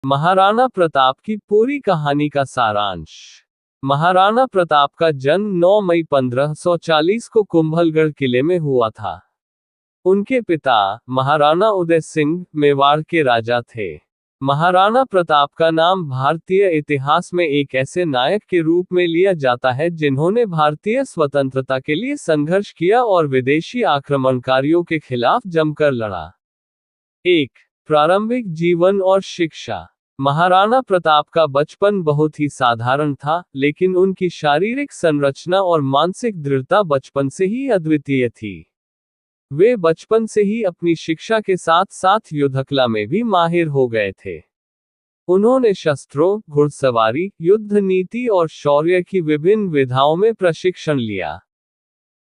महाराणा प्रताप की पूरी कहानी का सारांश। महाराणा प्रताप का जन्म 9 मई 1540 को कुंभलगढ़ किले में हुआ था। उनके पिता महाराणा उदय सिंह मेवाड़ के राजा थे। महाराणा प्रताप का नाम भारतीय इतिहास में एक ऐसे नायक के रूप में लिया जाता है जिन्होंने भारतीय स्वतंत्रता के लिए संघर्ष किया और विदेशी आक्रमणकारियों के खिलाफ जमकर लड़ा। 1. प्रारंभिक जीवन और शिक्षा। महाराणा प्रताप का बचपन बहुत ही साधारण था, लेकिन उनकी शारीरिक संरचना और मानसिक दृढ़ता बचपन से ही अद्वितीय थी। वे बचपन से ही अपनी शिक्षा के साथ साथ युद्धकला में भी माहिर हो गए थे। उन्होंने शस्त्रों, घुड़सवारी, युद्ध नीति और शौर्य की विभिन्न विधाओं में प्रशिक्षण लिया।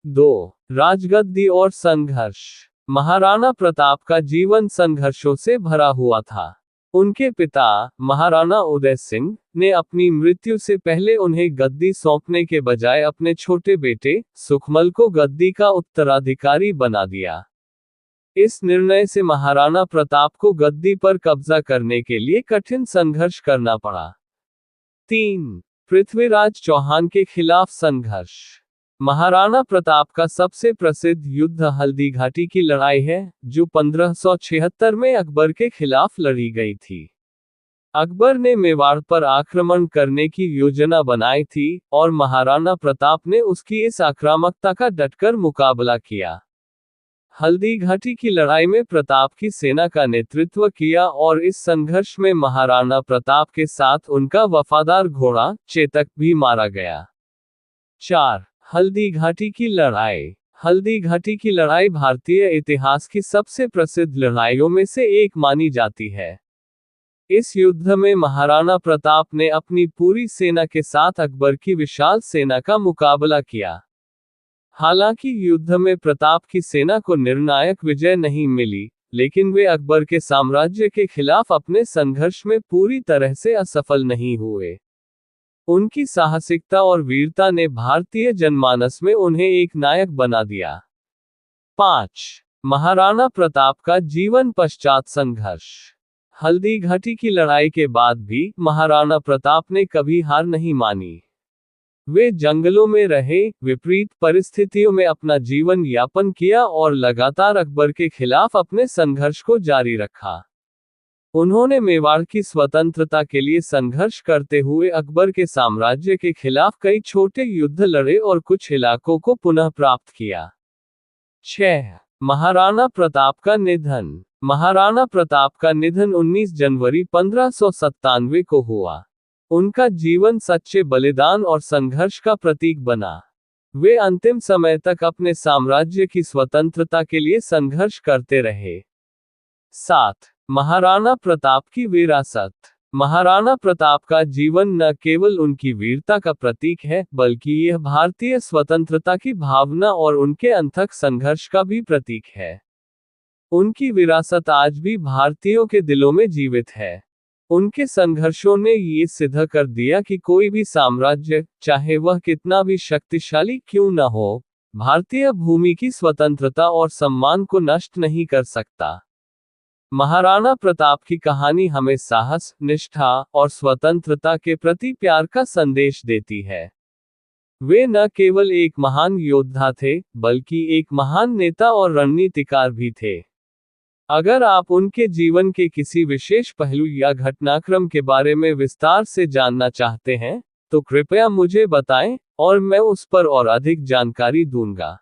2. राजगद्दी और संघर्ष। महाराणा प्रताप का जीवन संघर्षों से भरा हुआ था। उनके पिता महाराणा उदय सिंह ने अपनी मृत्यु से पहले उन्हें गद्दी सौंपने के बजाय अपने छोटे बेटे सुखमल को गद्दी का उत्तराधिकारी बना दिया। इस निर्णय से महाराणा प्रताप को गद्दी पर कब्जा करने के लिए कठिन संघर्ष करना पड़ा। 3. पृथ्वीराज चौहान के खिलाफ संघर्ष। महाराणा प्रताप का सबसे प्रसिद्ध युद्ध हल्दी घाटी की लड़ाई है, जो 1576 में अकबर के खिलाफ लड़ी गई थी। अकबर ने मेवाड़ पर आक्रमण करने की योजना बनाई थी और महाराणा प्रताप ने उसकी इस आक्रामकता का डटकर मुकाबला किया। हल्दी घाटी की लड़ाई में प्रताप की सेना का नेतृत्व किया और इस संघर्ष में महाराणा प्रताप के साथ उनका वफादार घोड़ा चेतक भी मारा गया। 4. हल्दी घाटी की लड़ाई। हल्दी घाटी की लड़ाई भारतीय इतिहास की सबसे प्रसिद्ध लड़ाइयों में से एक मानी जाती है। इस युद्ध में महाराणा प्रताप ने अपनी पूरी सेना के साथ अकबर की विशाल सेना का मुकाबला किया। हालांकि युद्ध में प्रताप की सेना को निर्णायक विजय नहीं मिली, लेकिन वे अकबर के साम्राज्य के खिलाफ अपने संघर्ष में पूरी तरह से असफल नहीं हुए। उनकी साहसिकता और वीरता ने भारतीय जनमानस में उन्हें एक नायक बना दिया। 5. महाराणा प्रताप का जीवन पश्चात संघर्ष। हल्दी घाटी की लड़ाई के बाद भी महाराणा प्रताप ने कभी हार नहीं मानी। वे जंगलों में रहे, विपरीत परिस्थितियों में अपना जीवन यापन किया और लगातार अकबर के खिलाफ अपने संघर्ष को जारी रखा। उन्होंने मेवाड़ की स्वतंत्रता के लिए संघर्ष करते हुए अकबर के साम्राज्य के खिलाफ कई छोटे युद्ध लड़े और कुछ इलाकों को पुनः प्राप्त किया। 6. महाराणा प्रताप का निधन। महाराणा प्रताप का निधन 19 जनवरी 1597 को हुआ। उनका जीवन सच्चे बलिदान और संघर्ष का प्रतीक बना। वे अंतिम समय तक अपने साम्राज्य की स्वतंत्रता के लिए संघर्ष करते रहे। 7. महाराणा प्रताप की विरासत। महाराणा प्रताप का जीवन न केवल उनकी वीरता का प्रतीक है, बल्कि यह भारतीय स्वतंत्रता की भावना और उनके अथक संघर्ष का भी प्रतीक है। उनकी विरासत आज भी भारतीयों के दिलों में जीवित है। उनके संघर्षों ने ये सिद्ध कर दिया कि कोई भी साम्राज्य, चाहे वह कितना भी शक्तिशाली क्यों न हो, भारतीय भूमि की स्वतंत्रता और सम्मान को नष्ट नहीं कर सकता। महाराणा प्रताप की कहानी हमें साहस, निष्ठा और स्वतंत्रता के प्रति प्यार का संदेश देती है। वे न केवल एक महान योद्धा थे, बल्कि एक महान नेता और रणनीतिकार भी थे। अगर आप उनके जीवन के किसी विशेष पहलू या घटनाक्रम के बारे में विस्तार से जानना चाहते हैं, तो कृपया मुझे बताएं और मैं उस पर और अधिक जानकारी दूंगा।